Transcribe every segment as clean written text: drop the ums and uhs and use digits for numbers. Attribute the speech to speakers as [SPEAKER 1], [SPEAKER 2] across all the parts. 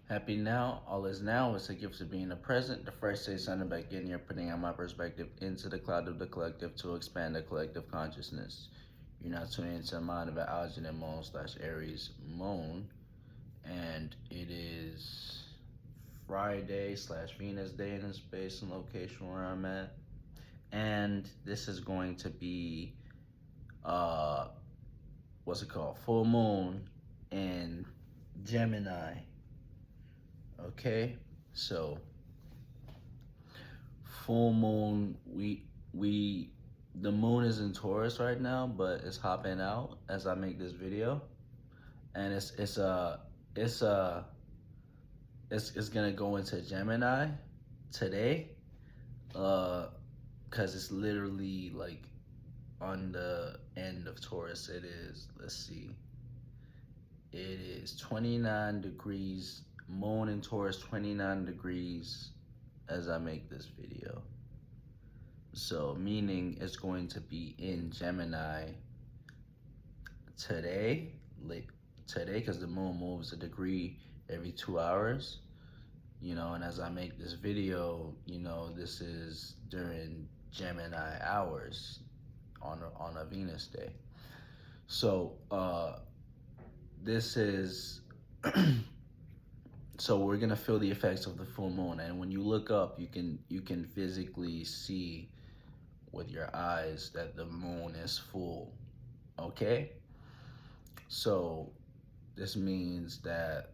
[SPEAKER 1] Happy now, all is now. It's a gift of being the present. The first day sending back in here, putting out my perspective into the cloud of the collective to expand the collective consciousness. You're now tuning into the mind of an Algin Moon / Aries Moon, and it is Friday / Venus day in the space and location where I'm at. And this is going to be full moon in Gemini. Okay, so full moon, the moon is in Taurus right now, but it's hopping out as I make this video, and it's gonna go into Gemini today, cause it's literally like on the end of Taurus. It is, let's see, it is 29 degrees. Moon in Taurus, 29 degrees as I make this video. So meaning it's going to be in Gemini today, because the moon moves a degree every 2 hours, and as I make this video, this is during Gemini hours on a Venus day. So this is so we're gonna feel the effects of the full moon, and when you look up, you can physically see with your eyes that the moon is full. Okay, so this means that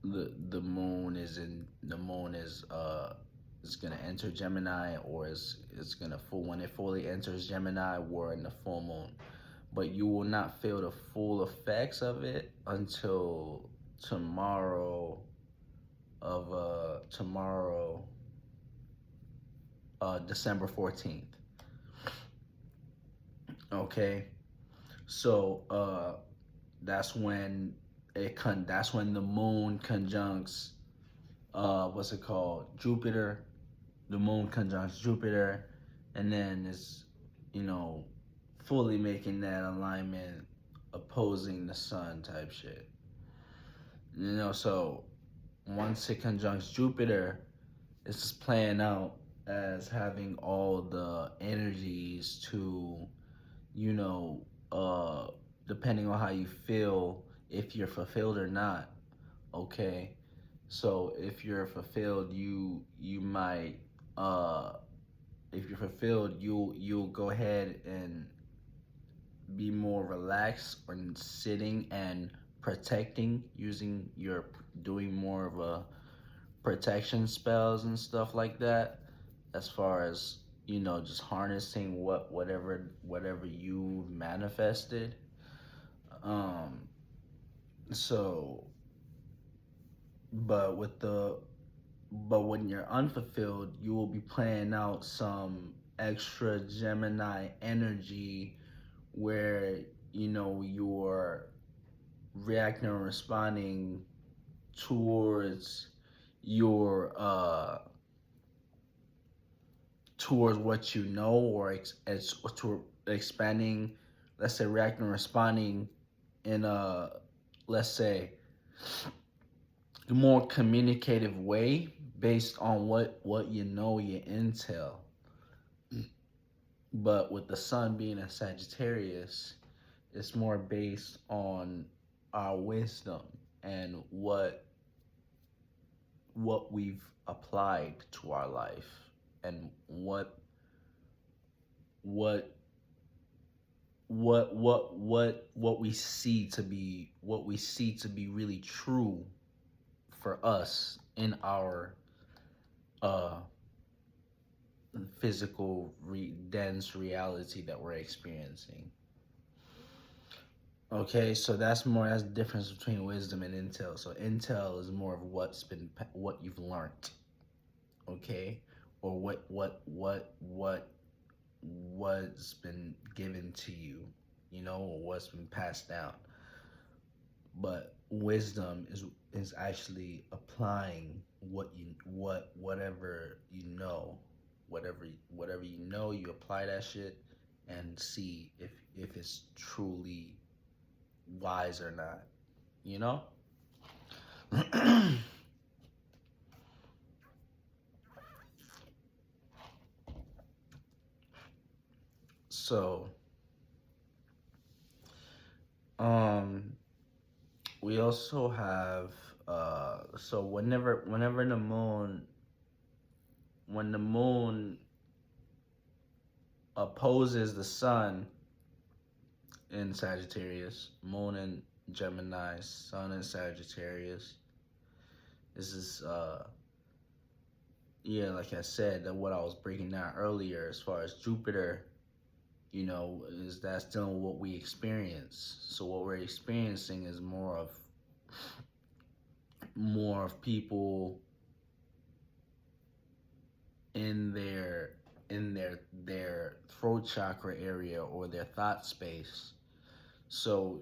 [SPEAKER 1] the moon is gonna enter Gemini, or it's gonna when it fully enters Gemini, we're in the full moon, but you will not feel the full effects of it until tomorrow, December 14th. Okay, so that's when the moon conjuncts Jupiter. The moon conjuncts Jupiter, and then it's fully making that alignment opposing the sun type shit. So once it conjuncts Jupiter, it's just playing out as having all the energies to, depending on how you feel, if you're fulfilled or not. Okay, so if you're fulfilled, you might, if you're fulfilled, you'll go ahead and be more relaxed or sitting and protecting, doing more of a protection spells and stuff like that, as far as just harnessing whatever you manifested. But when you're unfulfilled, you will be playing out some extra Gemini energy where you're reacting or responding towards towards what or to expanding, let's say, reacting or responding in a, let's say, a more communicative way based on what your intel. But with the sun being a Sagittarius, it's more based on our wisdom and what we've applied to our life, and what we see to be really true for us in our physical dense reality that we're experiencing. Okay, so that's the difference between wisdom and intel. So intel is more of what you've learned, okay, or what's been given to you, or what's been passed down. But wisdom is actually applying whatever you apply that shit and see if it's truly wise or not, So, we also have so whenever when the moon opposes the sun in Sagittarius, moon in Gemini, sun in Sagittarius. This is yeah, like I said, that what I was breaking down earlier as far as Jupiter, is that's still what we experience. So what we're experiencing is more of people in their throat chakra area or their thought space. So,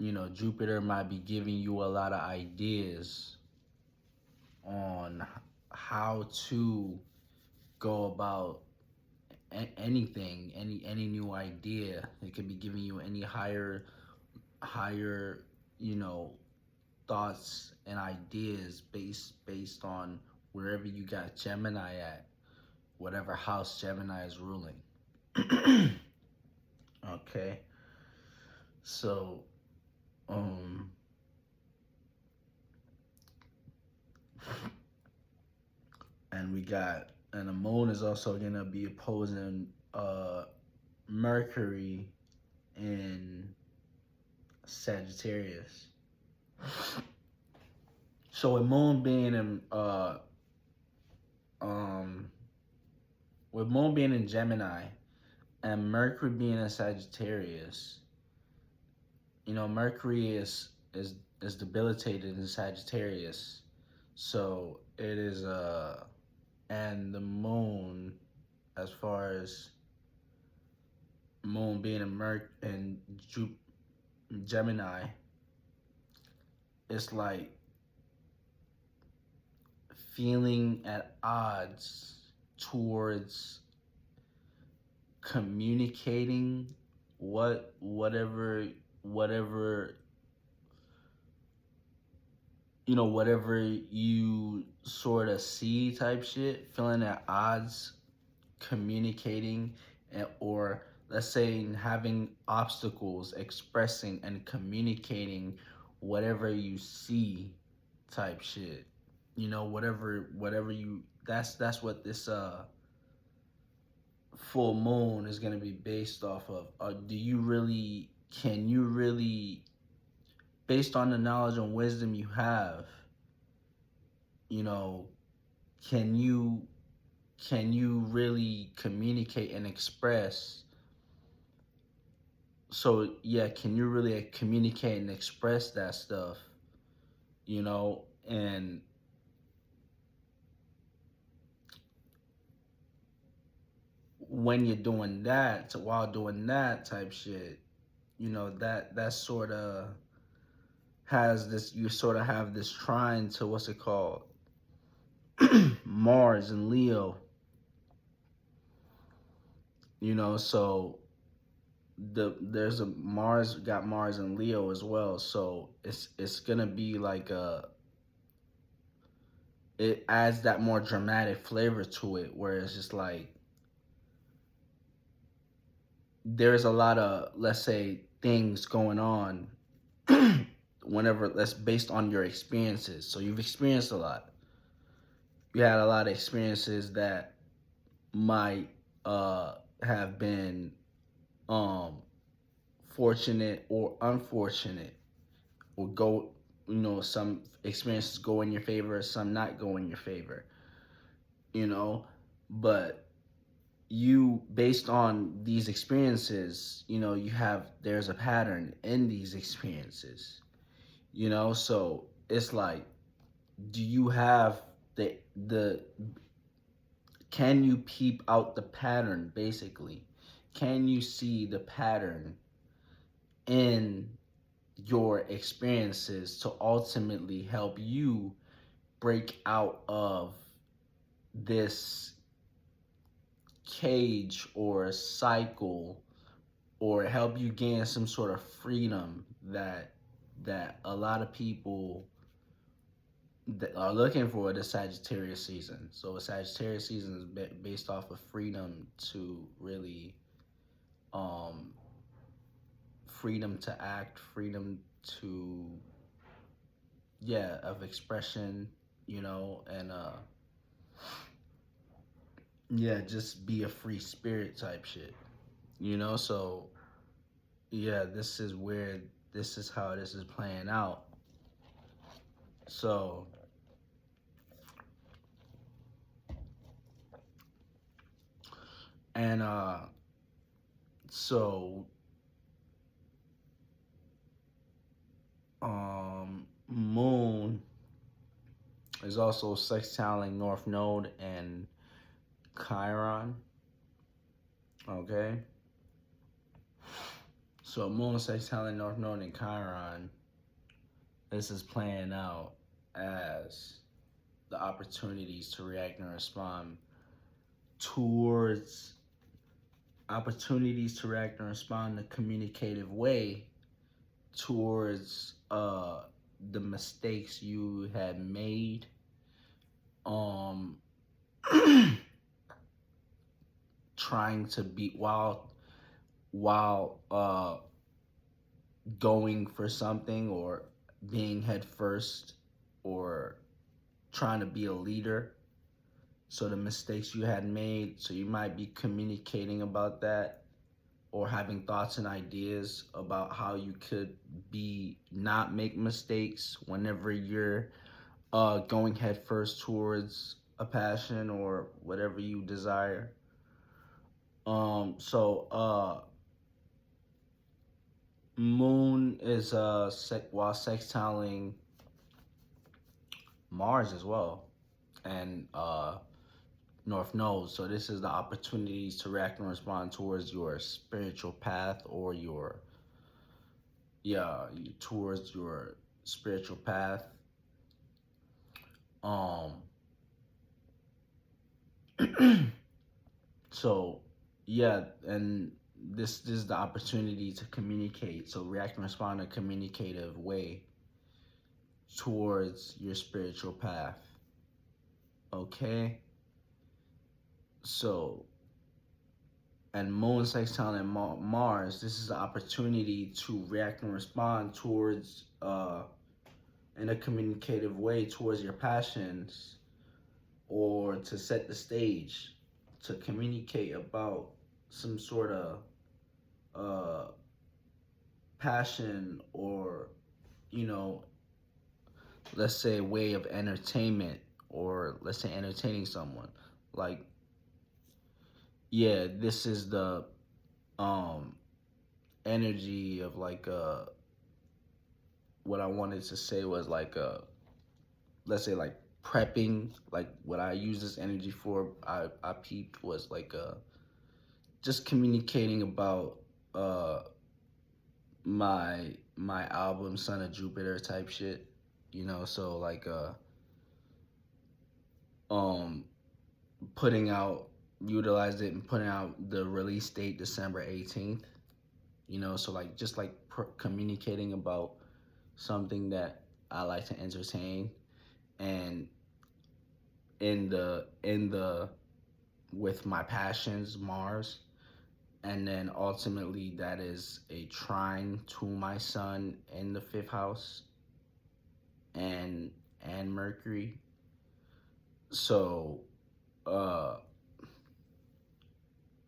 [SPEAKER 1] Jupiter might be giving you a lot of ideas on how to go about anything, any new idea. It could be giving you any higher, you know, thoughts and ideas based on wherever you got Gemini at, whatever house Gemini is ruling. Okay. So, um and the moon is also gonna be opposing Mercury in Sagittarius. So um with moon being in Gemini and Mercury being in Sagittarius, Mercury is debilitated in Sagittarius. So it is and the moon, as far as moon being in Gemini, it's like feeling at odds towards communicating whatever whatever you sort of see type shit, feeling at odds communicating, or let's say having obstacles expressing and communicating whatever you see type shit. Whatever you that's what this full moon is going to be based off of. Can you really, based on the knowledge and wisdom you have, you know can you really communicate and express? So yeah, can you really communicate and express that stuff, and when you're doing that, while doing that type shit, that sort of has this, you sort of have this trine to what's it called, Mars and Leo. So there's a Mars and Leo as well. So it's gonna be like it adds that more dramatic flavor to it, where it's just like there's a lot of, let's say, things going on whenever that's based on your experiences. So you've experienced a lot. You had a lot of experiences that might have been fortunate or unfortunate, or go, some experiences go in your favor, some not go in your favor, but you, based on these experiences, there's a pattern in these experiences, so it's like, do you have the can you peep out the pattern? Basically, can you see the pattern in your experiences to ultimately help you break out of this cage or cycle, or help you gain some sort of freedom that a lot of people that are looking for the Sagittarius season. So a Sagittarius season is based off of freedom to really um, freedom to act, freedom to, yeah, of expression, you know, and yeah, just be a free spirit type shit, you know. So yeah, this is how this is playing out. So and so Moon is also sextiling North Node and Chiron. Okay, so Moon sextiling North Node and Chiron. This is playing out as the opportunities to react and respond towards opportunities to react and respond in a communicative way towards the mistakes you had made, um trying to be while going for something, or being head first, or trying to be a leader. So the mistakes you had made, so you might be communicating about that, or having thoughts and ideas about how you could be not make mistakes whenever you're going headfirst towards a passion or whatever you desire. So Moon is while sextiling Mars as well, and North Node. So this is the opportunities to react and respond towards your spiritual path, or your, yeah, towards your spiritual path. Um so yeah, and this is the opportunity to communicate. So react and respond in a communicative way towards your spiritual path. Okay? So, and Moon sextile and Mars, this is the opportunity to react and respond towards in a communicative way towards your passions, or to set the stage to communicate about some sort of uh passion, or, you know, let's say a way of entertainment, or let's say entertaining someone. Like, yeah, this is the um energy of like what I wanted to say was like let's say like prepping. Like what I use this energy for, I peeped, was like just communicating about uh my album Son of Jupiter type shit, you know. So like um putting out, utilized it and putting out the release date December 18th, you know. So like just like communicating about something that I like to entertain, and in the with my passions, Mars, and then ultimately that is a trine to my sun in the fifth house, and Mercury. So uh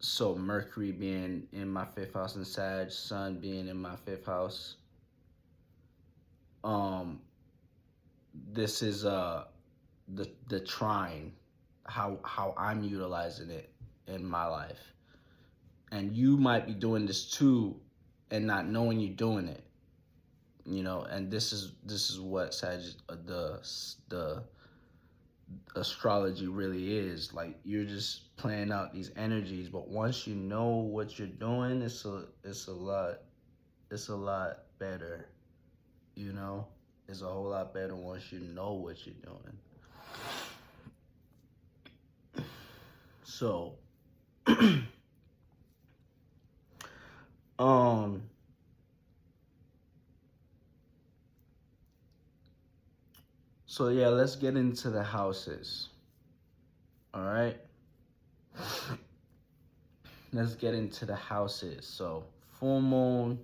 [SPEAKER 1] so Mercury being in my fifth house in Sag, Sun being in my fifth house. Um, this is the trine, how I'm utilizing it in my life, and you might be doing this too, and not knowing you're doing it. You know, and this is what Sag, the astrology really is. Like, you're just playing out these energies, but once you know what you're doing, it's a lot better, you know. It's a whole lot better once you know what you're doing. So um so yeah, let's get into the houses. All right. let's get into the houses. So full moon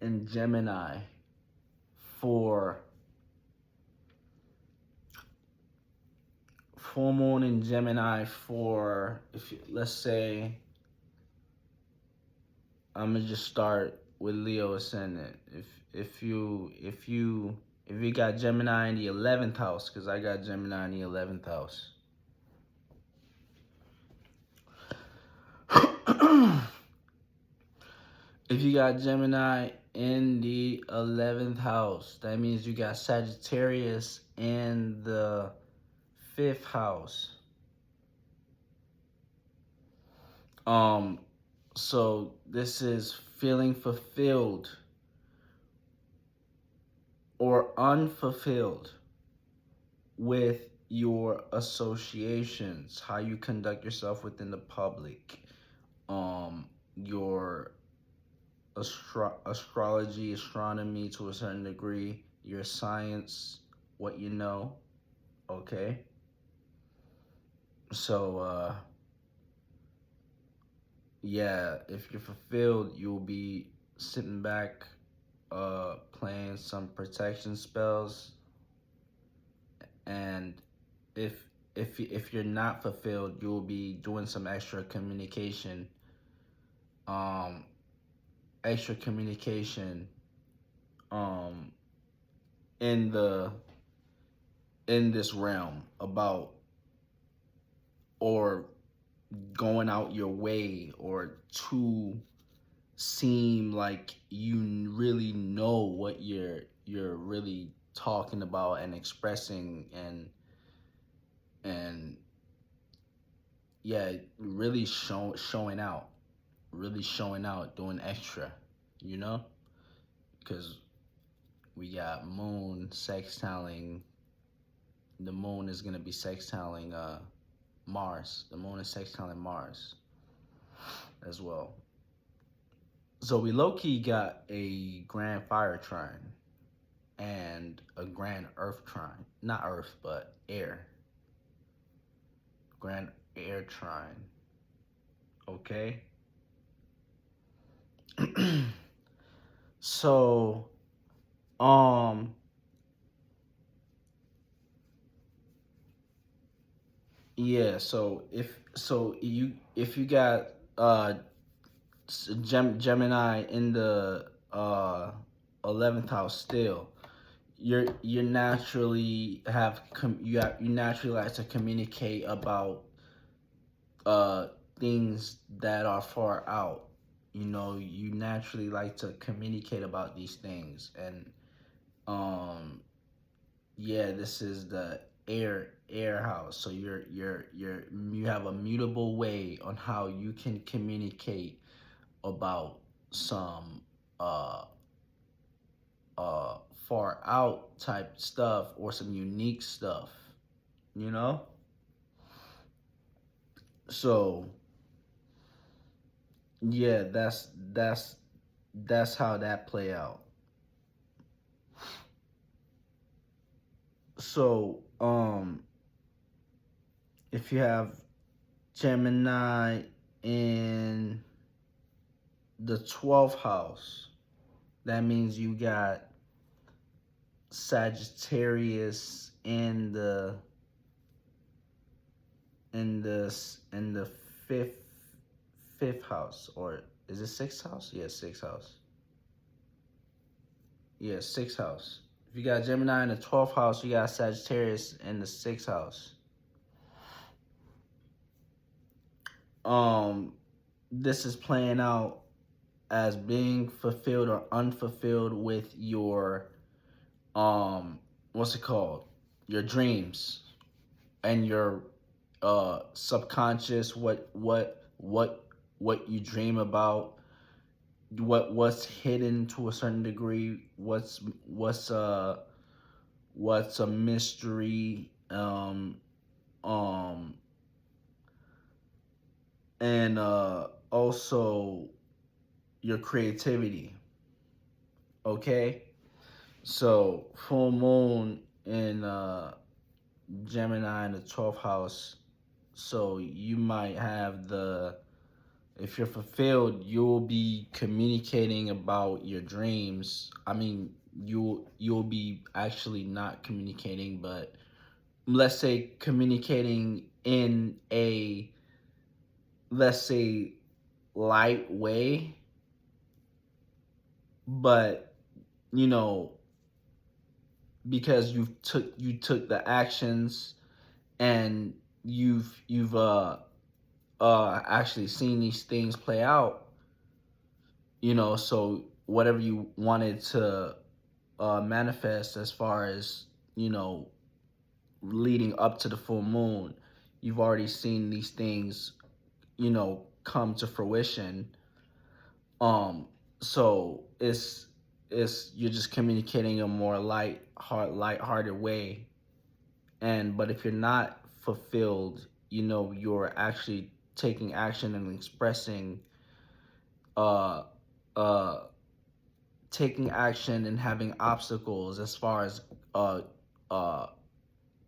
[SPEAKER 1] in Gemini for full moon in Gemini for, if you, let's say, I'm gonna just start with Leo Ascendant. If you got Gemini in the 11th house, because I got Gemini in the 11th house. If you got Gemini in the 11th house, that means you got Sagittarius in the 5th house. So this is feeling fulfilled or unfulfilled with your associations, how you conduct yourself within the public, your astrology, astronomy to a certain degree, your science, what you know, okay? So, yeah, if you're fulfilled, you'll be sitting back, playing some protection spells, and if you're not fulfilled, you'll be doing some extra communication, um, extra communication, in this realm about, or going out your way, or to seem like you really know what you're really talking about and expressing, and yeah, really showing out, doing extra, you know, because we got moon sextiling. The moon is gonna be sextiling Mars. The moon is sextiling Mars as well. So we low-key got a grand fire trine and a grand earth trine. Not earth, but air. Grand air trine. Okay? So, yeah, so if you got Gemini in the 11th house still, you naturally you naturally like to communicate about things that are far out. You know, you naturally like to communicate about these things, and yeah, this is the air house. So you have a mutable way on how you can communicate about some far out type stuff, or some unique stuff, you know? So yeah, that's how that play out. So if you have Gemini in the 12th house, that means you got Sagittarius in the fifth house, or is it sixth house? Yeah, sixth house. Yeah, sixth house. If you got Gemini in the 12th house, you got Sagittarius in the sixth house. This is playing out as being fulfilled or unfulfilled with your what's it called? Your dreams and your subconscious, what you dream about, what's hidden to a certain degree, what's a mystery, and also your creativity. Okay, so full moon in Gemini in the 12th house, so you might have the If you're fulfilled, you'll be communicating about your dreams. I mean, you'll be actually not communicating, but let's say communicating in a, let's say, light way, but you know, because you took the actions, and you've actually seen these things play out, so whatever you wanted to manifest, as far as, you know leading up to the full moon, you've already seen these things, come to fruition. So it's you're just communicating in a more light-hearted way. But if you're not fulfilled, you're actually taking action and expressing, uh uh taking action and having obstacles, as far as uh uh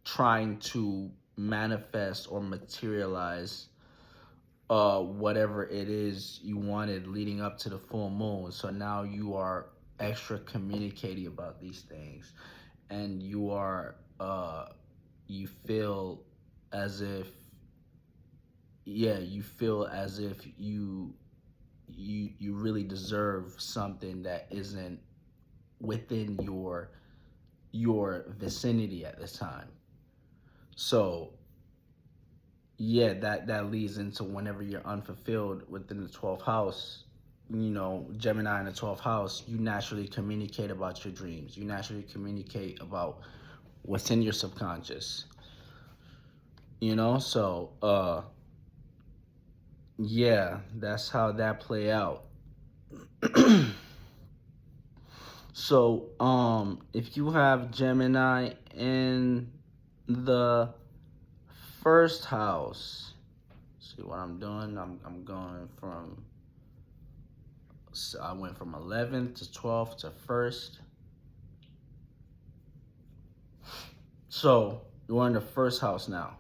[SPEAKER 1] trying to manifest or materialize whatever it is you wanted leading up to the full moon. So now you are extra communicating about these things, and you feel as if, you feel as if you really deserve something that isn't within your vicinity at this time. So yeah, that leads into, whenever you're unfulfilled within the 12th house, Gemini in the 12th house, you naturally communicate about your dreams. You naturally communicate about what's in your subconscious. So yeah, that's how that play out. So if you have Gemini in the first house, see what I'm doing? I'm going from, I went from 11th to 12th to 1st. So you're in the first house now.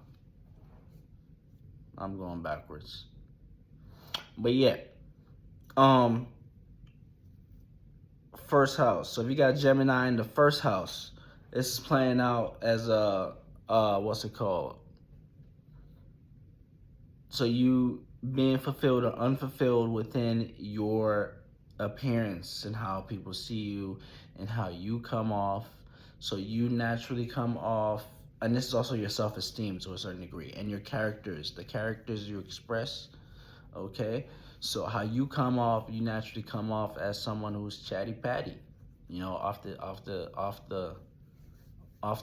[SPEAKER 1] I'm going backwards. But yeah, first house. So if you got Gemini in the first house, this is playing out as a, what's it called? So you being fulfilled or unfulfilled within your appearance, and how people see you, and how you come off. So you naturally come off, and this is also your self-esteem to a certain degree, and your characters, the characters you express. Okay, so how you come off, you naturally come off as someone who's chatty patty, off the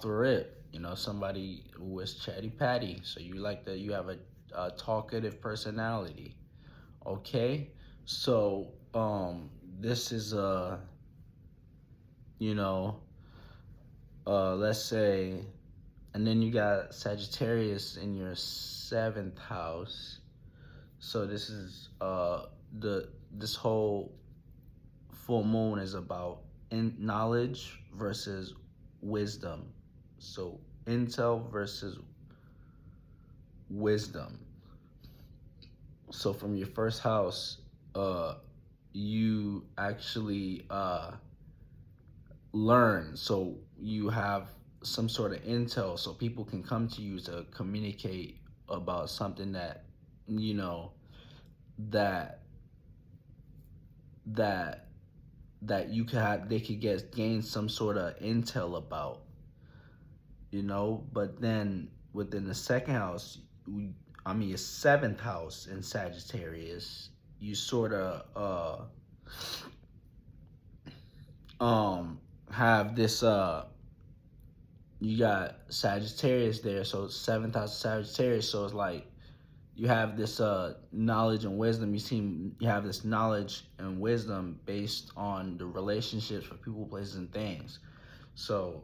[SPEAKER 1] rip, somebody who is chatty patty. So you have a talkative personality. Okay, so this is you know let's say, and then you got Sagittarius in your 7th house. So this is this whole full moon is about knowledge versus wisdom. So intel versus wisdom. So from your first house, you actually learn. So you have some sort of intel, so people can come to you to communicate about something that, that that you could have, they could gain some sort of intel about, but then within the second house, your 7th house in Sagittarius, you sort of have this you got Sagittarius there, so 7th house Sagittarius, so it's like you have this knowledge and wisdom. You have this knowledge and wisdom based on the relationships with people, places, and things. So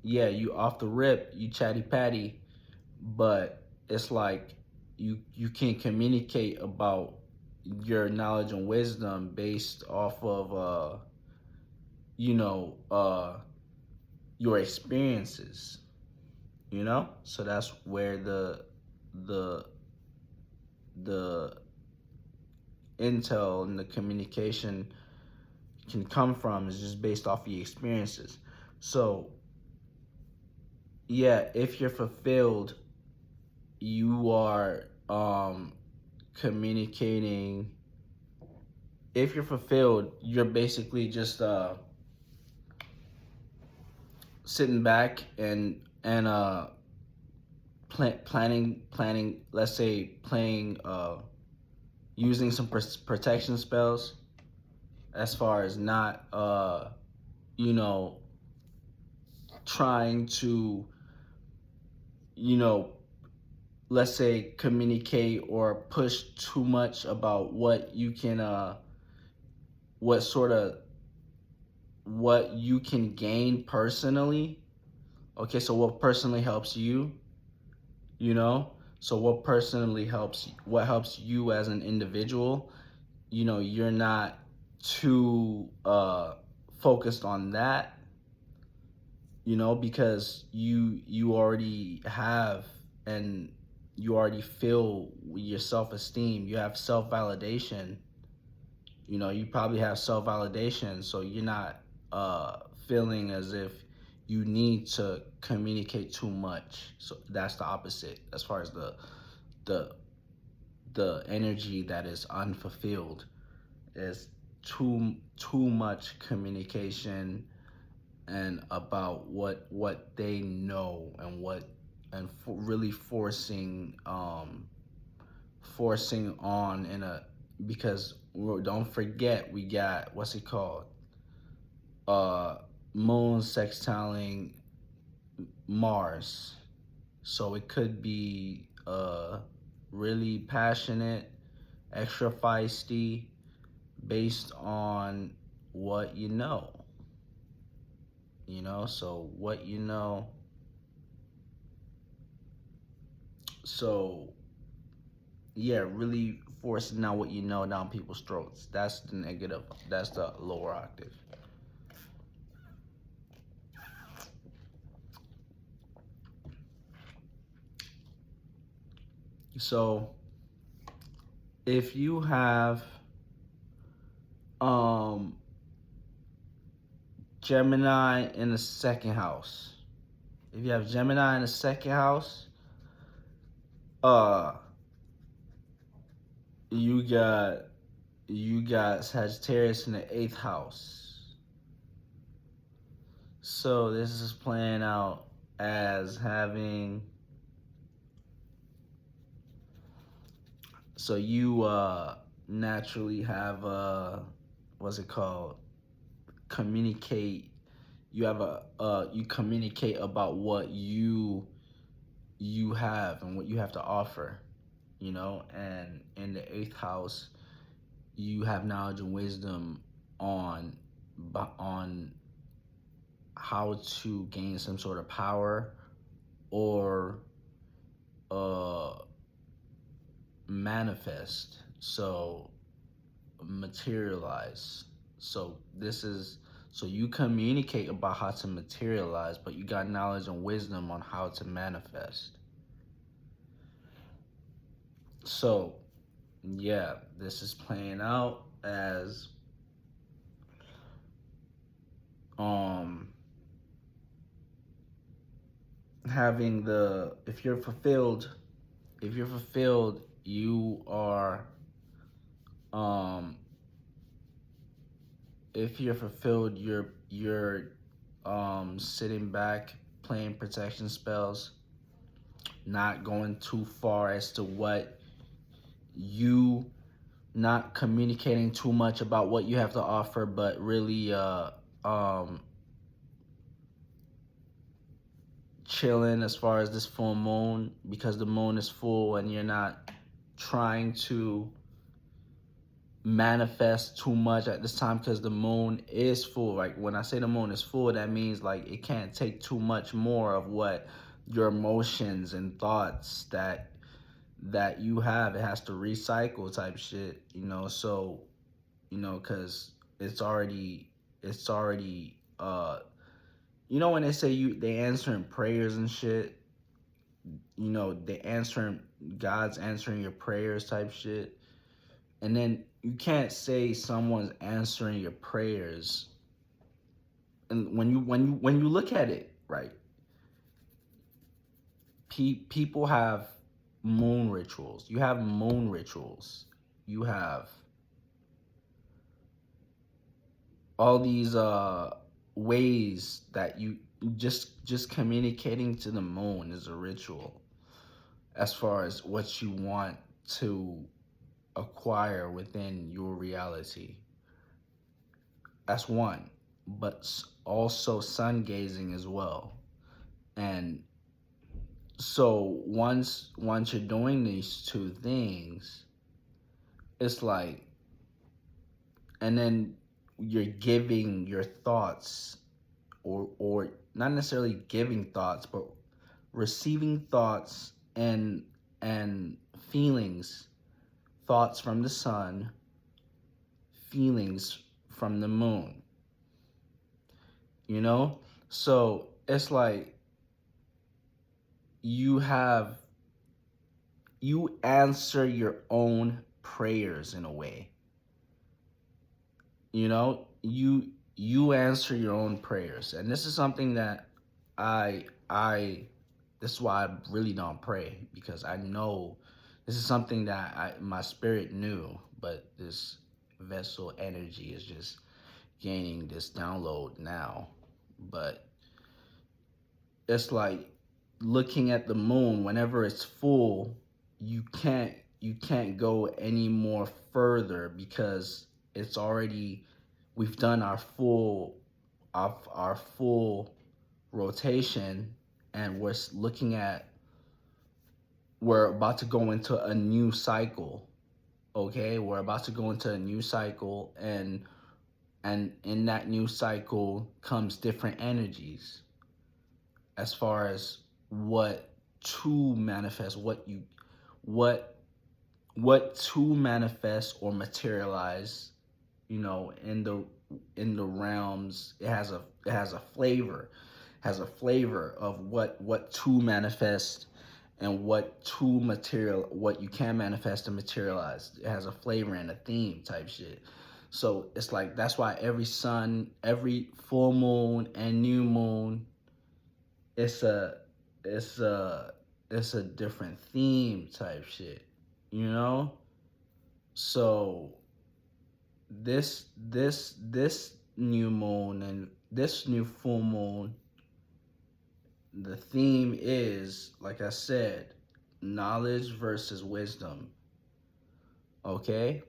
[SPEAKER 1] yeah, you off the rip, you chatty patty, but it's like you can communicate about your knowledge and wisdom based off of your experiences. So that's where the the intel and the communication can come from is just based off of your experiences. So yeah, if you're fulfilled, you are communicating. If you're fulfilled, you're basically just sitting back and planning. Let's say playing, using some protection spells, as far as not you know, trying to, you know, let's say communicate or push too much about what you can what sort of what you can gain personally. Okay, so what personally helps you, you know? So what helps you as an individual, you know, you're not too focused on that, you know, because you already have, and you already feel your self-esteem, you have self-validation, you know, you probably have self-validation, so you're not feeling as if you need to communicate too much. So that's the opposite as far as the the energy that is unfulfilled, is too much communication and about what they know, and really forcing on in a, because don't forget, we got, what's it called, uh moon sextiling Mars. So it could be really passionate, extra feisty, based on what you know. You know, so what you know. So yeah, really forcing out what you know down people's throats. That's the negative. That's the lower octave. So if you have um Gemini in the second house, if you have Gemini in the second house, uh you got Sagittarius in the eighth house. So this is playing out as having, so you naturally have what's it called, communicate, you have you communicate about what you have and what you have to offer, you know. And in the eighth house, you have knowledge and wisdom on on how to gain some sort of power, or uh manifest, so materialize. So this is, so you communicate about how to materialize, but you got knowledge and wisdom on how to manifest. So yeah, this is playing out as um having the, if you're fulfilled, you are um if you're fulfilled, you're sitting back, playing protection spells, not going too far as to what you, not communicating too much about what you have to offer, but really chilling as far as this full moon, because the moon is full and you're not trying to manifest too much at this time, because the moon is full. Like when I say the moon is full, that means like it can't take too much more of what your emotions and thoughts that you have. It has to recycle type shit, you know. So, you know, because it's already you know, when they say they answering prayers and shit, you know, God's answering your prayers type shit. And then you can't say someone's answering your prayers. And when you look at it, right, people have moon rituals. You have moon rituals. You have all these ways that you just communicating to the moon is a ritual as far as what you want to acquire within your reality. That's one. But also sun gazing as well. And so once you're doing these two things, it's like, and then you're giving your thoughts, or not necessarily giving thoughts, but receiving thoughts and feelings, thoughts from the sun, feelings from the moon. You know? So it's like you answer your own prayers in a way. You know, you answer your own prayers. And this is something that I this is why I really don't pray, because I know this is something that my spirit knew, but this vessel energy is just gaining this download now. But it's like looking at the moon whenever it's full, you can't go any more further, because it's already, we've done our full rotation, and we're about to go into a new cycle. Okay, we're about to go into a new cycle, and in that new cycle comes different energies as far as what to manifest, what to manifest or materialize, you know, in the realms. It has a flavor, of what to manifest and what you can manifest and materialize. It has a flavor and a theme type shit. So it's like, that's why every full moon and new moon, it's a different theme type shit, you know? So this new moon and this new full moon, the theme is, like I said, knowledge versus wisdom. Okay?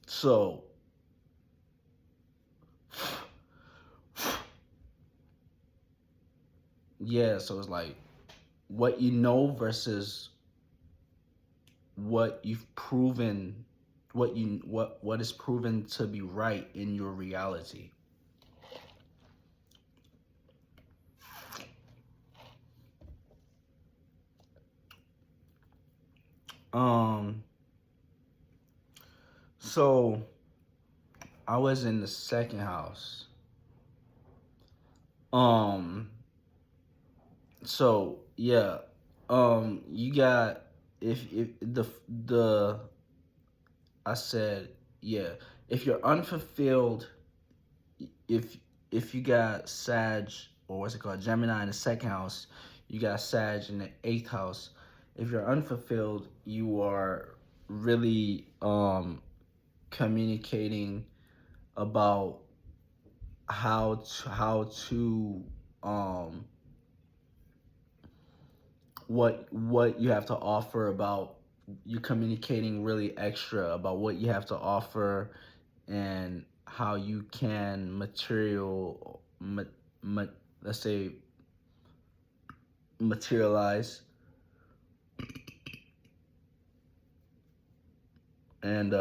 [SPEAKER 1] So yeah, so it's like what you know versus what you've proven, what is proven to be right in your reality. So I was in the second house. So yeah, you got, if the I said, yeah, if you're unfulfilled, if you got Sag, or what's it called, Gemini in the second house, you got Sag in the eighth house. If you're unfulfilled, you are really communicating about how to what you have to offer, about you communicating really extra about what you have to offer, and how you can let's say materialize and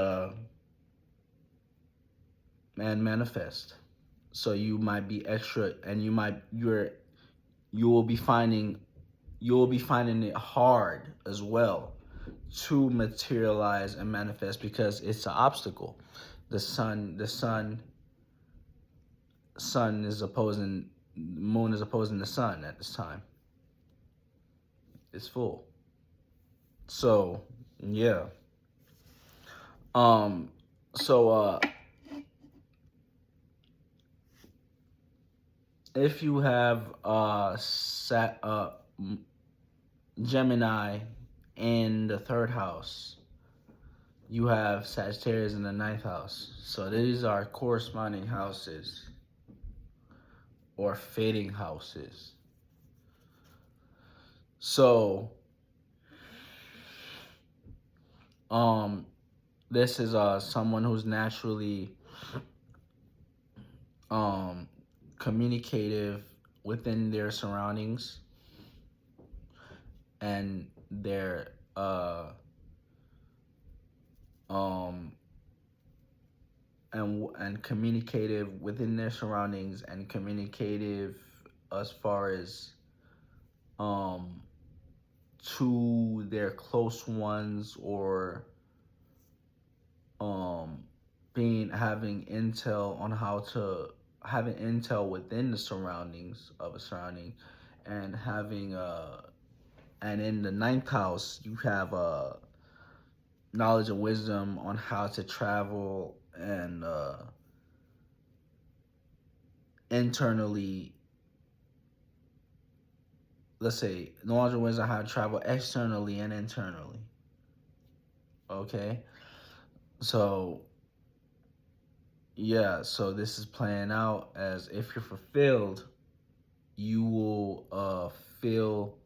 [SPEAKER 1] manifest. So you might be extra, and you will be finding it hard as well to materialize and manifest, because it's an obstacle. The sun is opposing moon is opposing the sun at this time. It's full. So yeah. Um. So if you have Gemini in the third house, you have Sagittarius in the ninth house. So these are corresponding houses or fading houses. So this is someone who's naturally communicative within their surroundings, and they're and communicative within their surroundings, and communicative as far as to their close ones, or having intel on how to having intel within the surroundings of a surrounding, and having and in the ninth house you have knowledge and wisdom on how to travel, and internally, let's say knowledge and wisdom on how to travel externally and internally. Okay, so yeah, so this is playing out as if you're fulfilled, you will feel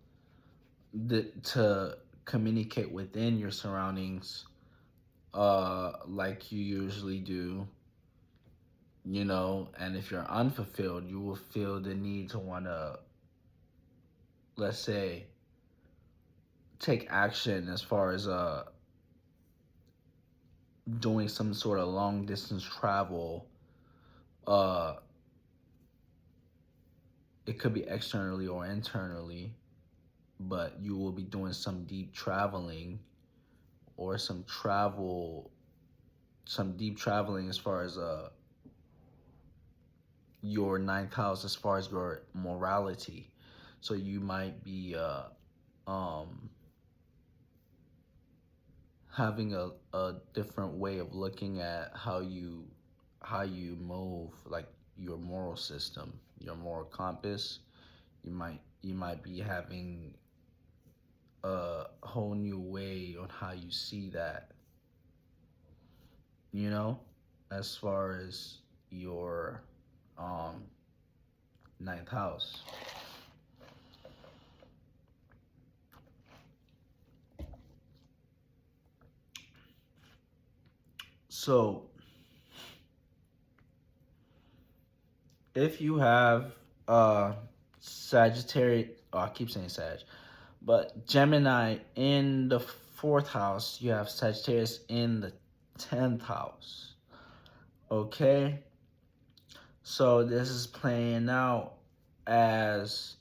[SPEAKER 1] to communicate within your surroundings like you usually do, and if you're unfulfilled, you will feel the need to want to, let's say, take action as far as doing some sort of long distance travel. It could be externally or internally, but you will be doing some deep traveling, or some deep traveling as far as your ninth house, as far as your morality. So you might be having a different way of looking at how you move, like your moral system, your moral compass. You might be having a whole new way on how you see that, as far as your ninth house. So if you have Sagittarius, oh, I keep saying Sag, but Gemini in the fourth house, you have Sagittarius in the 10th house. Okay, so this is playing out as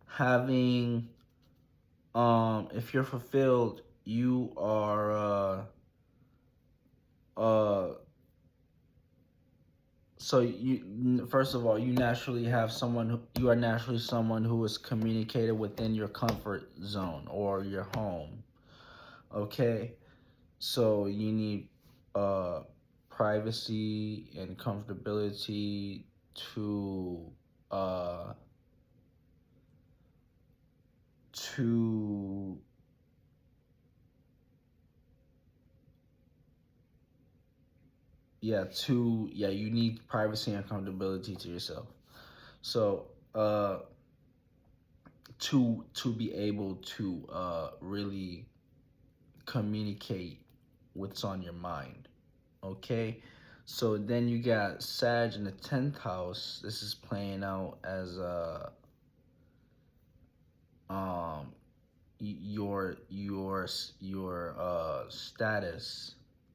[SPEAKER 1] having if you're fulfilled, you are so you, first of all, you are naturally someone who is communicated within your comfort zone or your home. Okay, so you need privacy and comfortability to uh to you need privacy and accountability to yourself. So to be able to really communicate what's on your mind. Okay, so then you got Sag in the 10th house. This is playing out as your status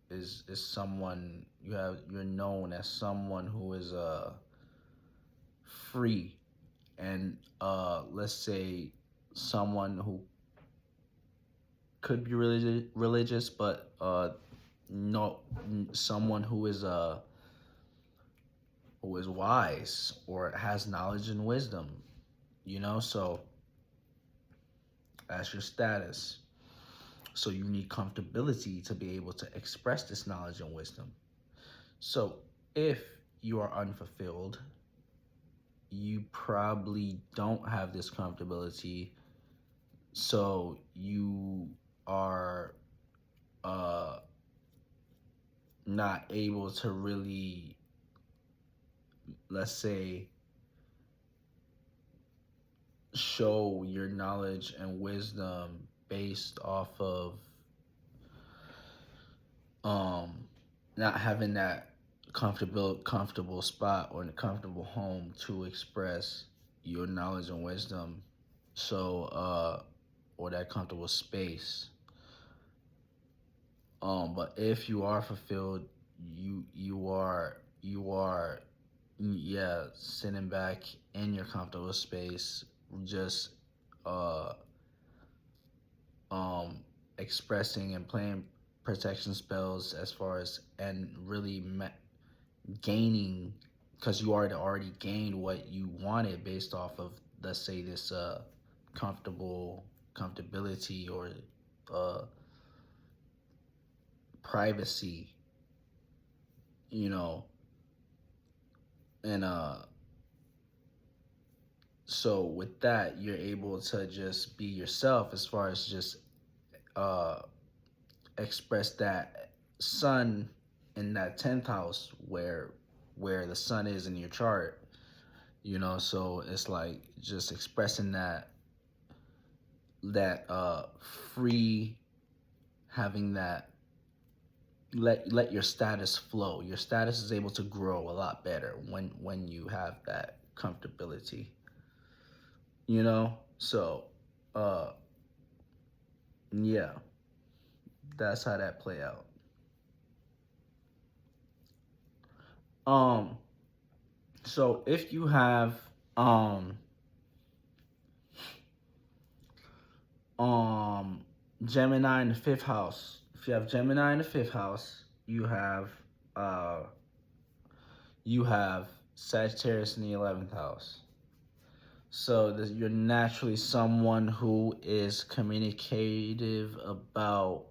[SPEAKER 1] is someone you're known as someone who is free, and let's say someone who could be religious, but no, someone who is who is wise or has knowledge and wisdom, you know? So that's your status. So you need comfortability to be able to express this knowledge and wisdom. So if you are unfulfilled, you probably don't have this comfortability. So you are not able to really, let's say, show your knowledge and wisdom based off of not having that comfortable spot or a comfortable home to express your knowledge and wisdom. So or that comfortable space. But if you are fulfilled, you are yeah, sitting back in your comfortable space, just uh expressing and playing protection spells as far as and really gaining, because you already gained what you wanted based off of, let's say, this comfortability or uh privacy, you know. And so with that, you're able to just be yourself as far as just uh express that sun in that 10th house where the sun is in your chart, you know. So it's like just expressing that free, having that, let your status flow. Your status is able to grow a lot better when you have that comfortability, you know. So yeah, that's how that play out. um so if you have um um Gemini in the fifth house, if you have Gemini in the fifth house, uh you have Sagittarius in the 11th house. So you're naturally someone who is communicative about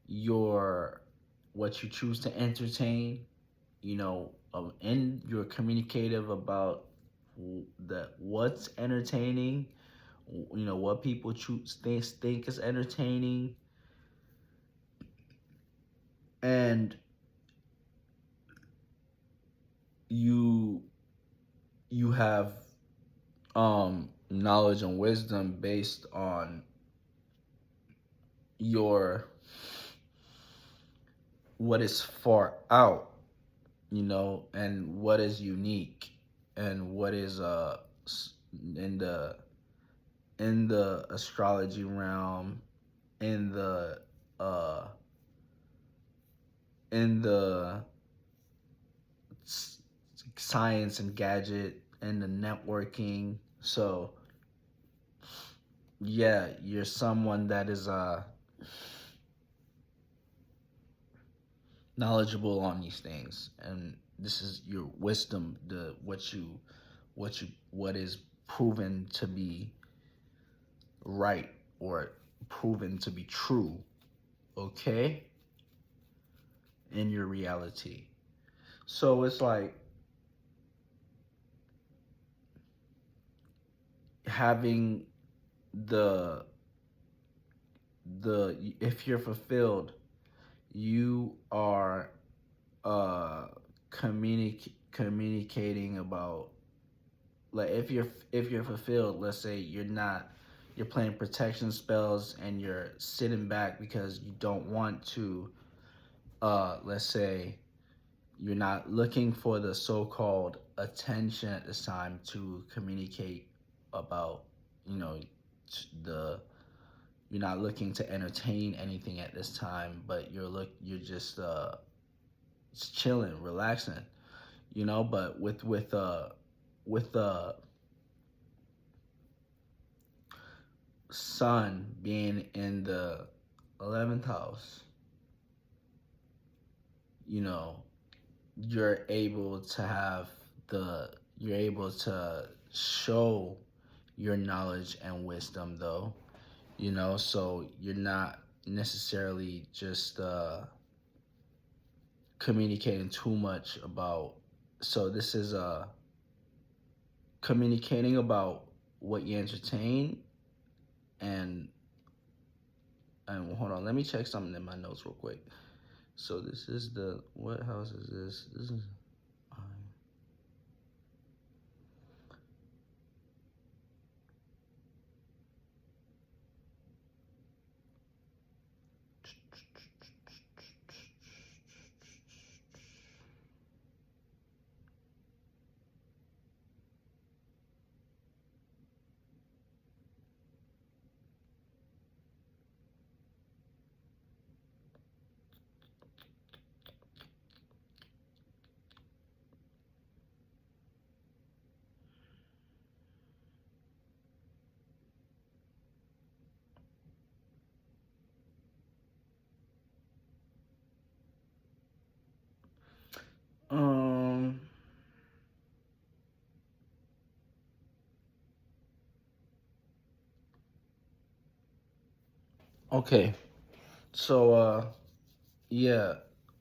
[SPEAKER 1] your what you choose to entertain, you know, and you're communicative about what's entertaining, you know, what people choose think is entertaining, and you you have knowledge and wisdom based on your what is far out, you know, and what is unique, and what is in the astrology realm, in the uh in the science and gadget and the networking. So yeah, you're someone that is knowledgeable on these things, and this is your wisdom, the what is proven to be right or proven to be true, okay, in your reality. So it's like having the if you're fulfilled, you are communicating about, like, if you're fulfilled, let's say you're playing protection spells and you're sitting back because you don't want to, let's say you're not looking for the so-called attention at this time to communicate about, you know, the you're not looking to entertain anything at this time, but you're just chilling, relaxing, you know. But with sun being in the 11th house, you know, you're able to have you're able to show your knowledge and wisdom, though, you know, so you're not necessarily just communicating too much about. So this is communicating about what you entertain. And hold on, let me check something in my notes real quick. So this is the, what house is this? This is um okay. So yeah.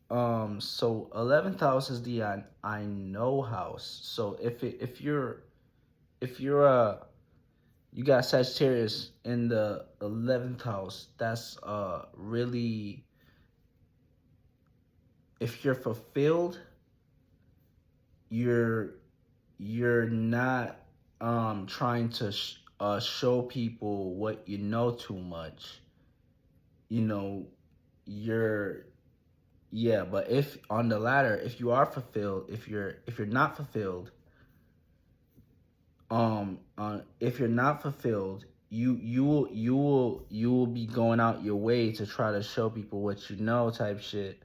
[SPEAKER 1] So 11th house is the I know house. So if you're you got Sagittarius in the 11th house, that's really, if you're fulfilled, you're you're not trying to show people what you know too much. You know, you're, yeah, but if on the latter, if you are fulfilled, if you're not fulfilled, if you're not fulfilled, you will be going out your way to try to show people what you know, type shit.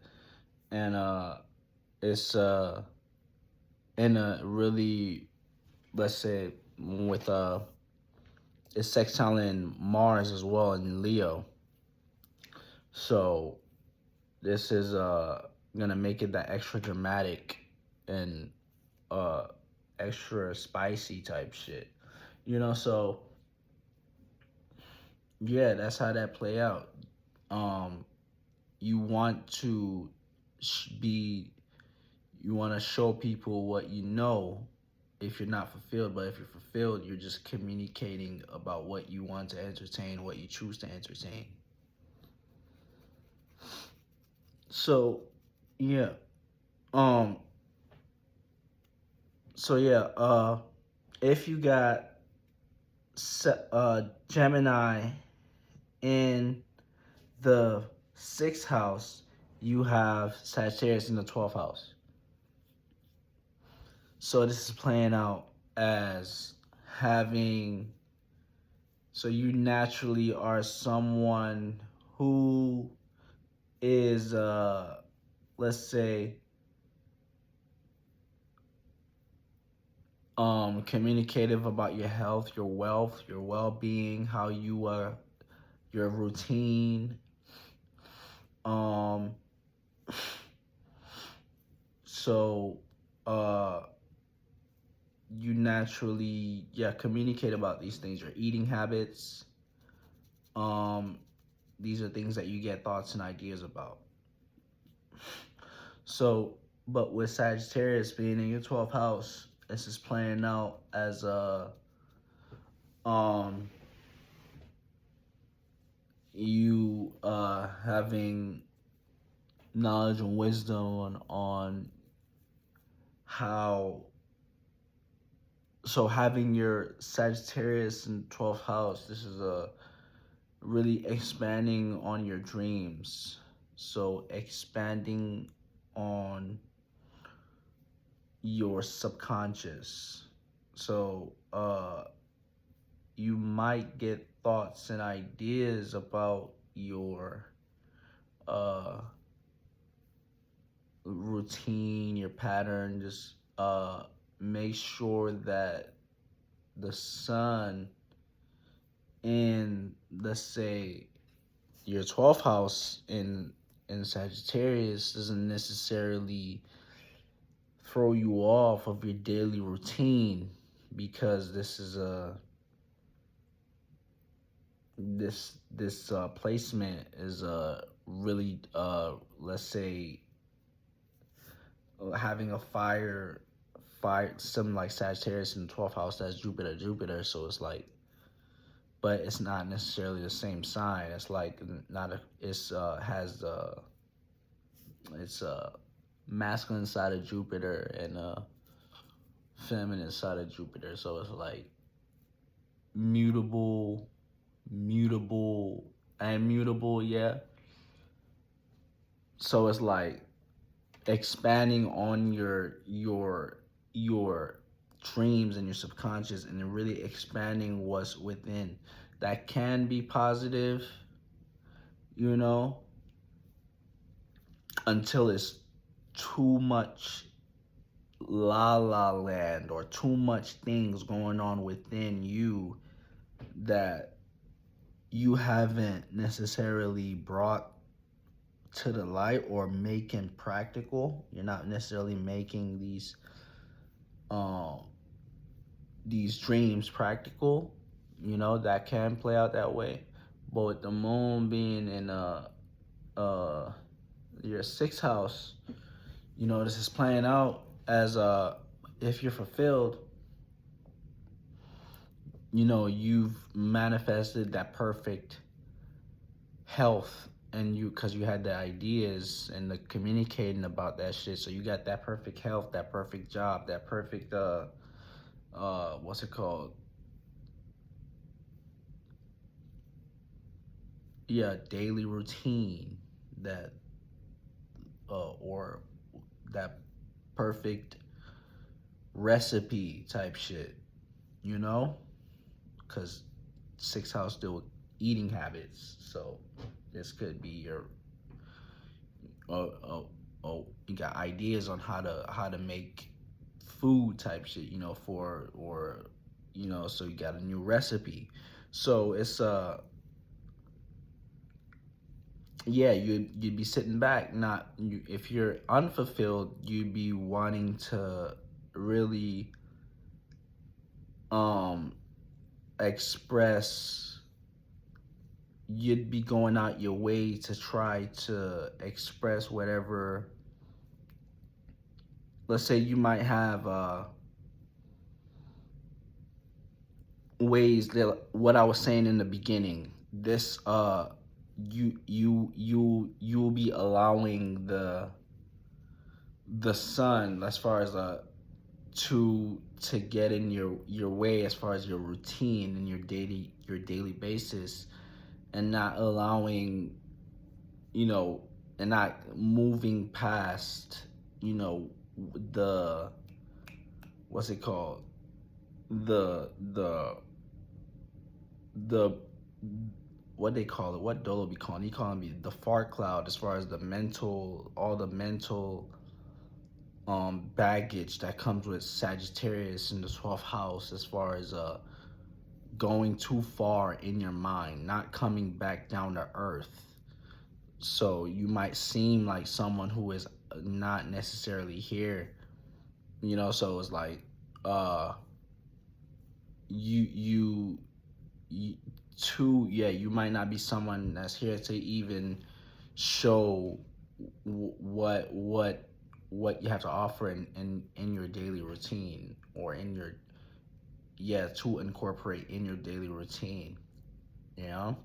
[SPEAKER 1] And it's in a really, let's say, with it's sextile in Mars as well in Leo. So this is gonna make it that extra dramatic and uh extra spicy type shit. You know, so yeah, that's how that play out. Um you want to be, you want to show people what you know if you're not fulfilled, but if you're fulfilled, you're just communicating about what you want to entertain, what you choose to entertain. So yeah. Um so yeah, if you got Gemini in the 6th house, you have Sagittarius in the 12th house. So this is playing out as having, so you naturally are someone who is let's say communicative about your health, your wealth, your well-being, how you your routine. um so you naturally, yeah, communicate about these things, your eating habits. These are things that you get thoughts and ideas about. So, but with Sagittarius being in your 12th house, this is playing out as a um you having knowledge and wisdom on how, so having your Sagittarius in 12th house, this is a really expanding on your dreams. So expanding on your subconscious. So you might get thoughts and ideas about your uh routine, your pattern. Just make sure that the sun in, let's say, your 12th house in Sagittarius doesn't necessarily throw you off of your daily routine, because this is a this placement is really let's say having a fire something like Sagittarius in the 12th house. That's Jupiter, so it's like, but it's not necessarily the same sign. It's like not a, it's has it's a masculine side of Jupiter and a feminine side of Jupiter, so it's like mutable, and mutable, yeah. So it's like expanding on your dreams and your subconscious, and really expanding what's within. That can be positive, you know, until it's too much la la land or too much things going on within you that you haven't necessarily brought to the light or making practical. You're not necessarily making these dreams practical. You know, that can play out that way. But with the moon being in your sixth house, you know, this is playing out as if you're fulfilled, you know, you've manifested that perfect health, and you, because you had the ideas and the communicating about that shit, so you got that perfect health, that perfect job, that perfect what's it called, yeah, daily routine, that or that perfect recipe type shit, you know, because sixth house deal with eating habits, so this could be your you got ideas on how to make food type shit, you know, for, or you know, so you got a new recipe. So it's yeah, you'd be sitting back, not you, if you're unfulfilled, you'd be wanting to really express, you'd be going out your way to try to express whatever. Let's say you might have ways that, what I was saying in the beginning, this you'll be allowing the sun, as far as to get in your way, as far as your routine and your daily basis, and not allowing, you know, and not moving past, you know, the, what's it called, the what they call it, what Dolo be calling, he calling me the fart cloud, as far as the mental, all the mental baggage that comes with Sagittarius in the 12th house, as far as going too far in your mind, not coming back down to earth. So you might seem like someone who is not necessarily here, you know. So it's like you yeah, you might not be someone that's here to even show what you have to offer in your daily routine, or in your, yeah, to incorporate in your daily routine, you know.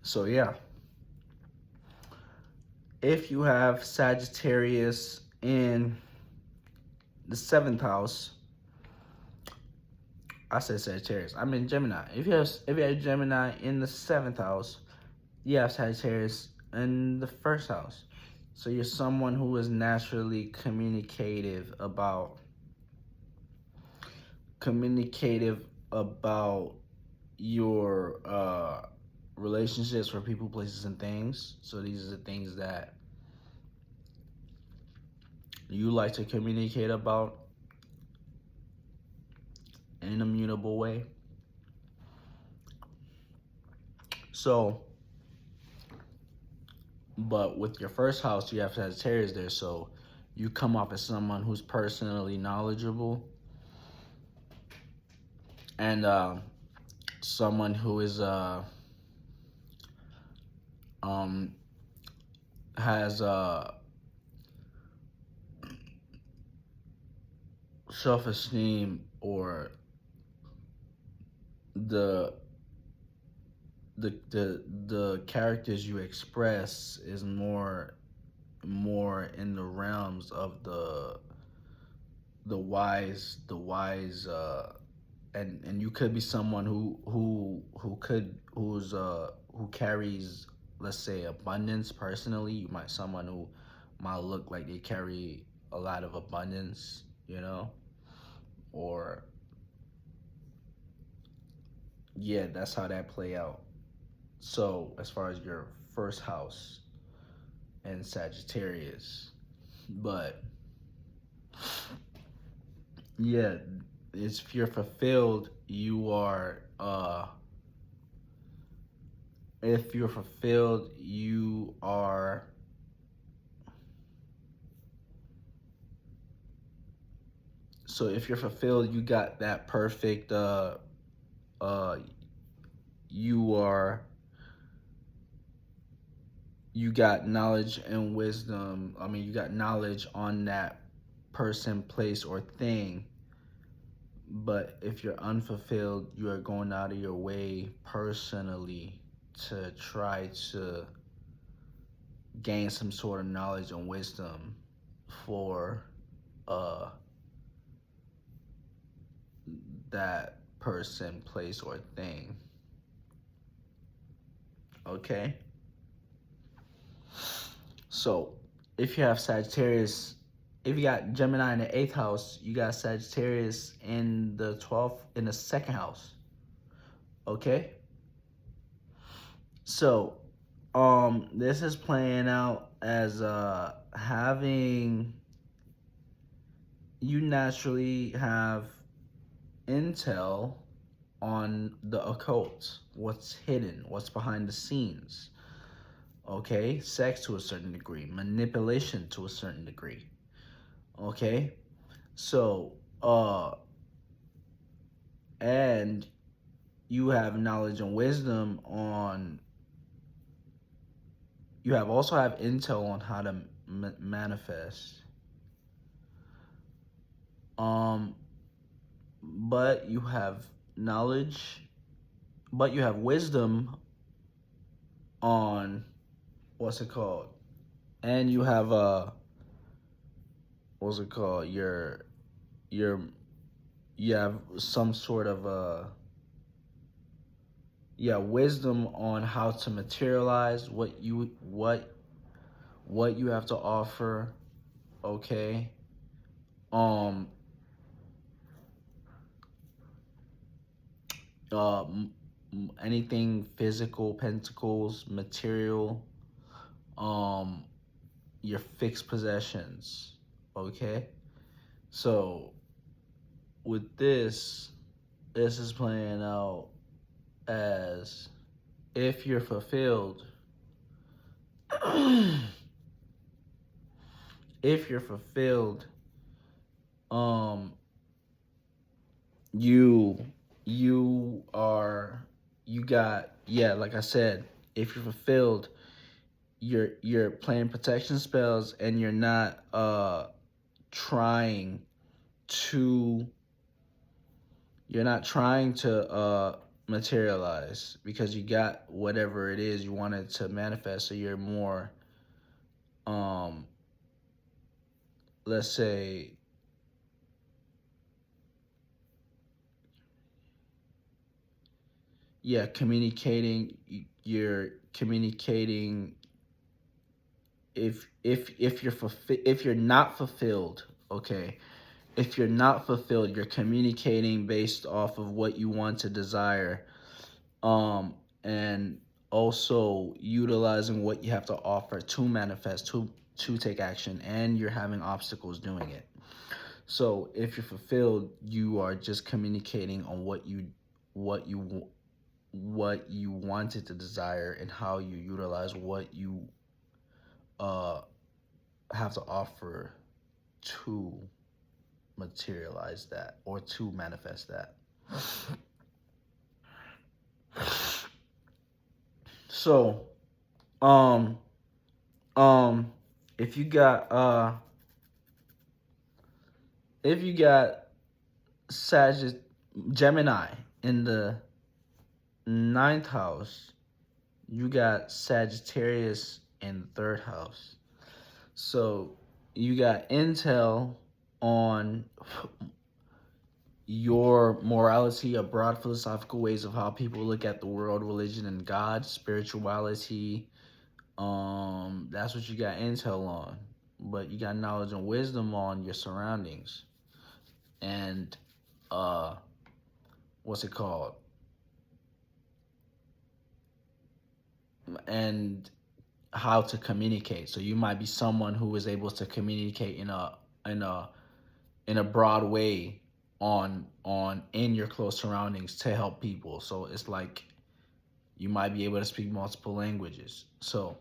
[SPEAKER 1] So yeah, if you have Sagittarius in the 7th house, I said Sagittarius, I'm in Gemini. If you have Gemini in the 7th house, you have Sagittarius in the 1st house. So you're someone who is naturally communicative about your relationships for people, places, and things. So these are the things that you like to communicate about in a mutable way. So, but with your first house, you have Sagittarius there, so you come off as someone who's personally knowledgeable and someone who is um has self-esteem, or the the characters you express is more in the realms of the wise, and you could be someone who carries, let's say, abundance personally. You might someone who might look like they carry a lot of abundance, or yeah, that's how that play out. So as far as your first house and Sagittarius, but yeah, if you're fulfilled, you are if you're fulfilled, you are so if you're fulfilled, you got that perfect uh you are you got knowledge and wisdom. I mean, you got knowledge on that person, place, or thing. But if you're unfulfilled, you are going out of your way personally to try to gain some sort of knowledge and wisdom for uh that person, place, or thing. Okay? So, if you have Sagittarius, if you got Gemini in the 8th house, you got Sagittarius in the 12th, in the 2nd house. Okay? So, this is playing out as having, you naturally have intel on the occult, what's hidden, what's behind the scenes. Okay, sex to a certain degree, manipulation to a certain degree. Okay, so and you have knowledge and wisdom on. You also have intel on how to manifest. But you have knowledge, but you have wisdom on what's it called, and you have what's it called, your you have some sort of wisdom on how to materialize what you have to offer. Okay, um anything physical, pentacles, material, your fixed possessions. Okay, so with this is playing out as, if you're fulfilled, if you're fulfilled, you got, like I said, if you're fulfilled, you're playing protection spells, and you're not trying to materialize, because you got whatever it is you wanted to manifest. So you're more let's say, communicating. You're communicating. If you're not fulfilled, okay, if you're not fulfilled, you're communicating based off of what you want to desire, and also utilizing what you have to offer to manifest, to take action, and you're having obstacles doing it. So if you're fulfilled, you are just communicating on what you what you wanted to desire and how you utilize what you have to offer to materialize that or to manifest that. So, um, um, if you got Gemini in the ninth house, you got Sagittarius in the third house. So you got intel on your morality, a broad philosophical ways of how people look at the world, religion, and God, spirituality. That's what you got intel on. But you got knowledge and wisdom on your surroundings. And what's it called? And how to communicate. So you might be someone who is able to communicate in a broad way on in your close surroundings to help people. So it's like you might be able to speak multiple languages. So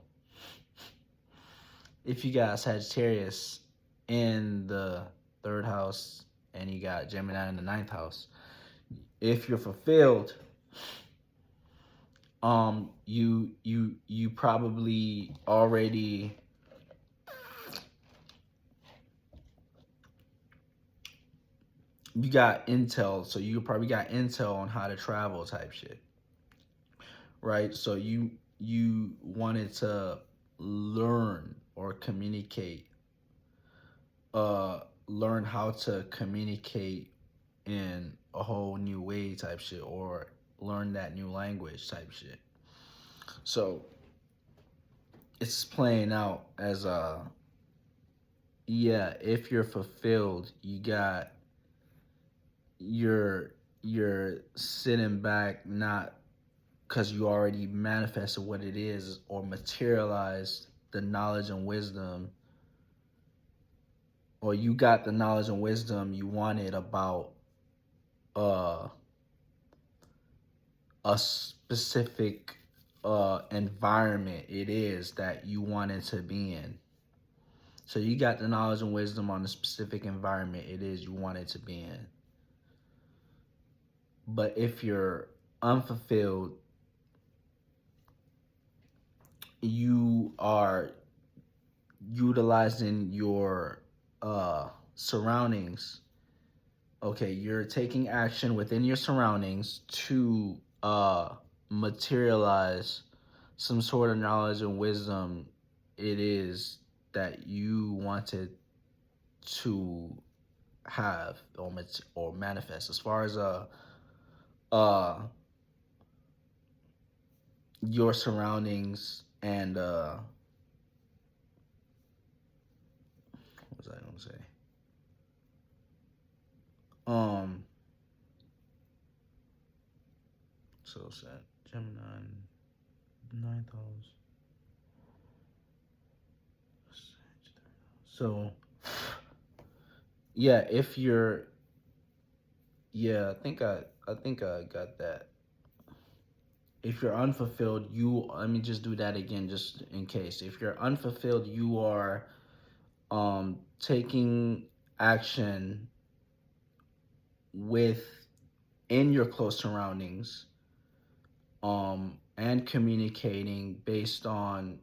[SPEAKER 1] if you got Sagittarius in the third house and you got Gemini in the ninth house, if you're fulfilled, you probably already you got intel, so you probably got intel on how to travel type shit, right? So you wanted to learn or communicate, learn how to communicate in a whole new way type shit, or learn that new language type shit. So it's playing out as if you're fulfilled, you're sitting back not because you already manifested what it is or materialized the knowledge and wisdom, or you got the knowledge and wisdom you wanted about a specific environment it is that you wanted to be in. So you got the knowledge and wisdom on the specific environment it is you wanted to be in. But if you're unfulfilled, you are utilizing your surroundings. Okay, you're taking action within your surroundings to materialize some sort of knowledge and wisdom it is that you wanted to have or manifest. As far as your surroundings and what was I gonna say? So sad. Gemini, ninth house. So yeah, if you're I think I got that. If you're unfulfilled, let me just do that again just in case. If you're unfulfilled, you are taking action in your close surroundings and communicating based on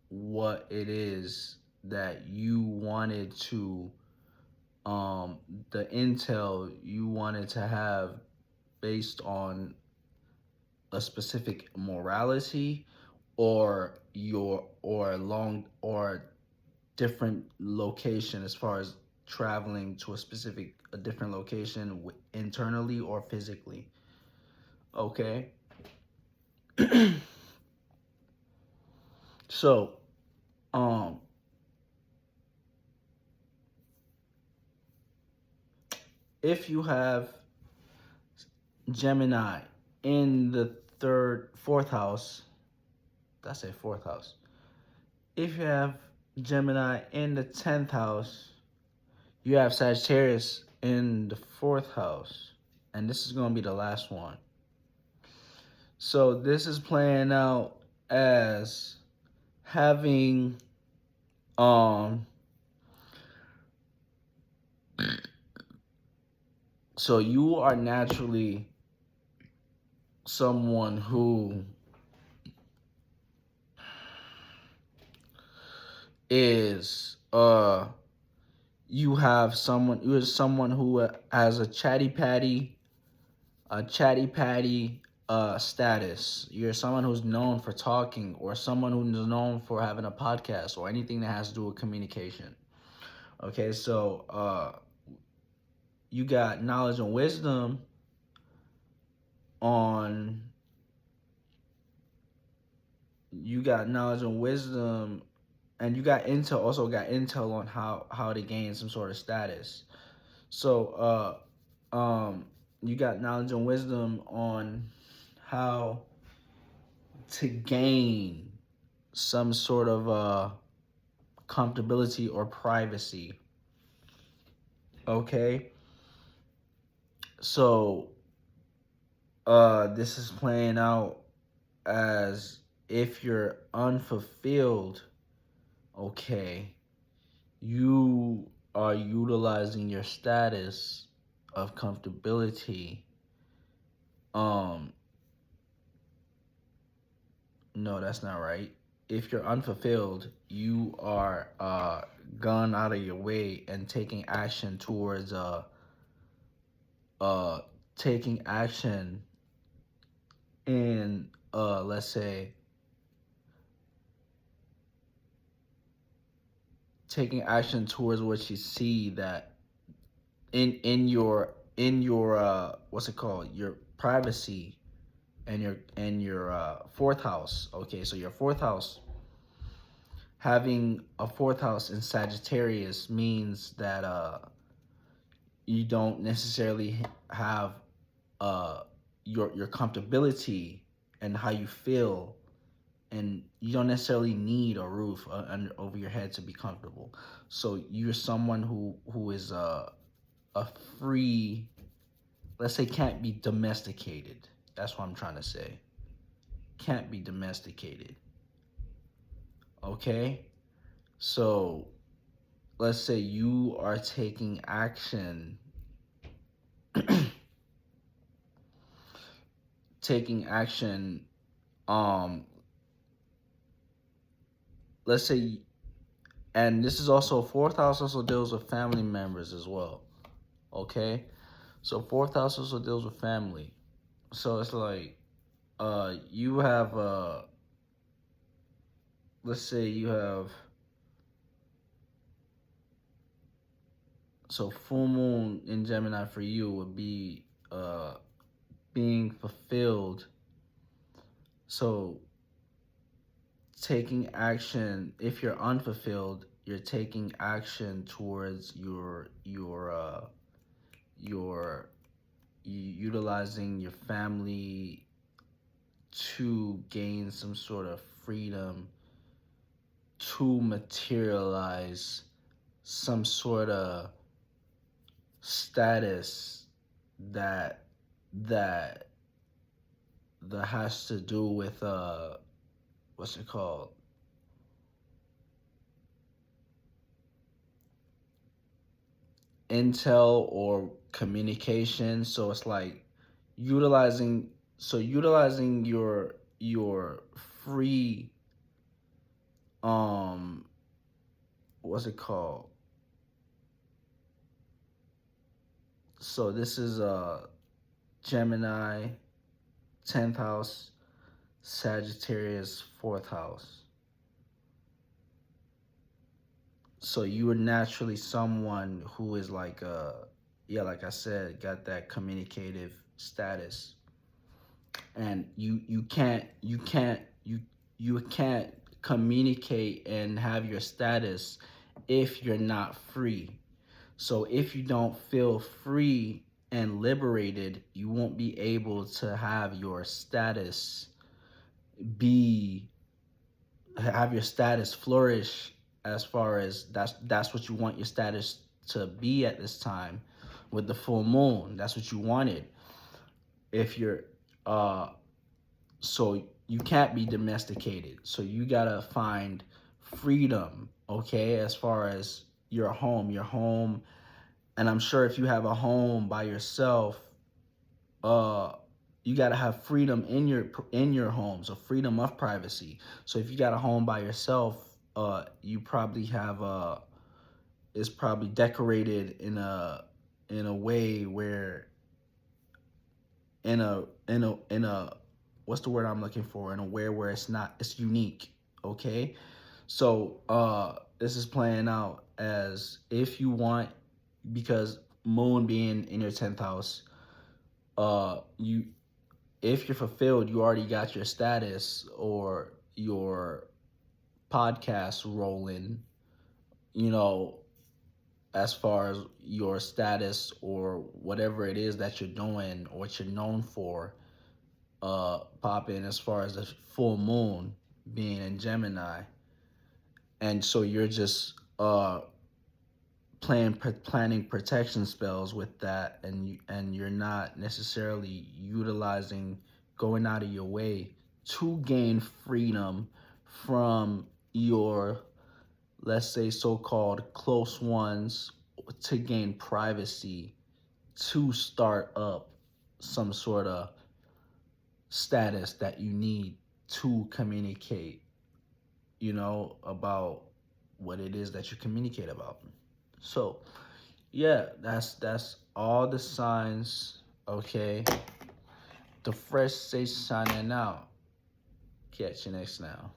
[SPEAKER 1] what it is that you wanted to the intel you wanted to have based on a specific morality or different location as far as traveling to a different location internally or physically. Okay. So if you have Gemini in the fourth house, that's a fourth house. If you have Gemini in the 10th house, you have Sagittarius in the fourth house. And this is going to be the last one. So this is playing out as having so you are naturally someone who is you're someone who has a chatty patty status. You're someone who's known for talking, or someone who's known for having a podcast, or anything that has to do with communication. Okay, so you got knowledge and wisdom on you got knowledge and wisdom, and you got intel on how to gain some sort of status. So you got knowledge and wisdom on how to gain some sort of comfortability or privacy. Okay, so this is playing out as if you're unfulfilled. Okay, you are utilizing your status of comfortability. No, that's not right. If you're unfulfilled, you are gone out of your way and taking action towards taking action in let's say taking action towards what you see that in your what's it called, your privacy, and your fourth house. Okay, so your fourth house, having a fourth house in Sagittarius, means that you don't necessarily have your comfortability and how you feel, and you don't necessarily need a roof over your head to be comfortable. So you're someone who is a free, let's say, can't be domesticated. That's what I'm trying to say. Can't be domesticated. Okay? So let's say you are taking action taking action let's say, and this is also, fourth house also deals with family members as well. Okay? So fourth house also deals with family. So it's like you have let's say you have, so full moon in Gemini for you would be being fulfilled. So taking action, if you're unfulfilled, you're taking action towards your utilizing your family to gain some sort of freedom, to materialize some sort of status that that that has to do with what's it called, intel or communication. So it's like utilizing your free what's it called, so this is Gemini 10th house, Sagittarius 4th house. So you are naturally someone who is like yeah, like I said, got that communicative status. And you can't communicate and have your status if you're not free. So if you don't feel free and liberated, you won't be able to have your status be have your status flourish, as far as that's what you want your status to be at this time with the full moon. That's what you wanted. If you're So you can't be domesticated. So you gotta find freedom, okay, as far as your home. And I'm sure if you have a home by yourself, uh you got to have freedom in your home, so freedom of privacy. So if you got a home by yourself, you probably have it's probably decorated in a way where in a what's the word I'm looking for, in a way where it's unique, okay? So this is playing out as if you want, because moon being in your 10th house, you, if you're fulfilled, you already got your status or your podcast rolling, you know, as far as your status or whatever it is that you're doing or what you're known for, popping as far as the full moon being in Gemini. And so you're just planning protection spells with that, and you're not necessarily utilizing, going out of your way to gain freedom from your, let's say, so-called close ones, to gain privacy, to start up some sort of status that you need to communicate, about what it is that you communicate about. So yeah, that's all the signs. Okay, the fresh say signing out. Catch you next now.